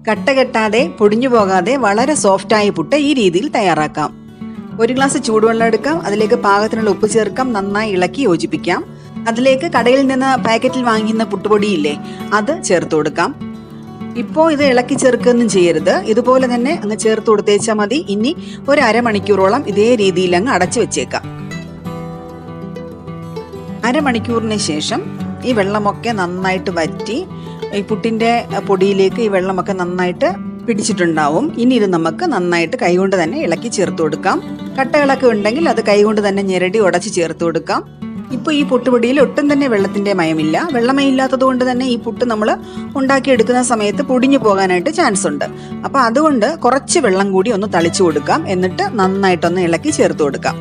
കട്ട കെട്ടാതെ പൊടിഞ്ഞു പോകാതെ വളരെ സോഫ്റ്റായ പുട്ട് ഈ രീതിയിൽ തയ്യാറാക്കാം. 1 ഗ്ലാസ് ചൂടുവെള്ളം എടുക്കാം. അതിലേക്ക് പാകത്തിനുള്ള ഉപ്പ് ചേർക്കാം. നന്നായി ഇളക്കി യോജിപ്പിക്കാം. അതിലേക്ക് കടയിൽ നിന്ന് പാക്കറ്റിൽ വാങ്ങിക്കുന്ന പുട്ടുപൊടിയില്ലേ, അത് ചേർത്ത് കൊടുക്കാം. ഇപ്പോൾ ഇത് ഇളക്കി ചേർക്കുകയൊന്നും ചെയ്യരുത്. ഇതുപോലെ തന്നെ അങ്ങ് ചേർത്ത് കൊടുത്തേച്ചാൽ മതി. ഇനി ഒരു അരമണിക്കൂറോളം ഇതേ രീതിയിൽ അങ്ങ് അടച്ചു വെച്ചേക്കാം. അരമണിക്കൂറിന് ശേഷം ഈ വെള്ളമൊക്കെ നന്നായിട്ട് വറ്റി ഈ പുട്ടിൻ്റെ പൊടിയിലേക്ക് ഈ വെള്ളമൊക്കെ നന്നായിട്ട് പിടിച്ചിട്ടുണ്ടാവും. ഇനി ഇത് നമുക്ക് നന്നായിട്ട് കൈകൊണ്ട് തന്നെ ഇളക്കി ചേർത്ത് കൊടുക്കാം. കട്ടകളൊക്കെ ഉണ്ടെങ്കിൽ അത് കൈകൊണ്ട് തന്നെ ഞെരടി ഉടച്ച് ചേർത്ത് കൊടുക്കാം. ഇപ്പോൾ ഈ പുട്ടുപൊടിയിൽ ഒട്ടും തന്നെ വെള്ളത്തിൻ്റെ മയമില്ല. വെള്ളമയമില്ലാത്തത് കൊണ്ട് തന്നെ ഈ പുട്ട് നമ്മൾ ഉണ്ടാക്കിയെടുക്കുന്ന സമയത്ത് പൊടിഞ്ഞു പോകാനായിട്ട് ചാൻസ് ഉണ്ട്. അപ്പോൾ അതുകൊണ്ട് കുറച്ച് വെള്ളം കൂടി ഒന്ന് തളിച്ചു കൊടുക്കാം. എന്നിട്ട് നന്നായിട്ടൊന്ന് ഇളക്കി ചേർത്ത് കൊടുക്കാം.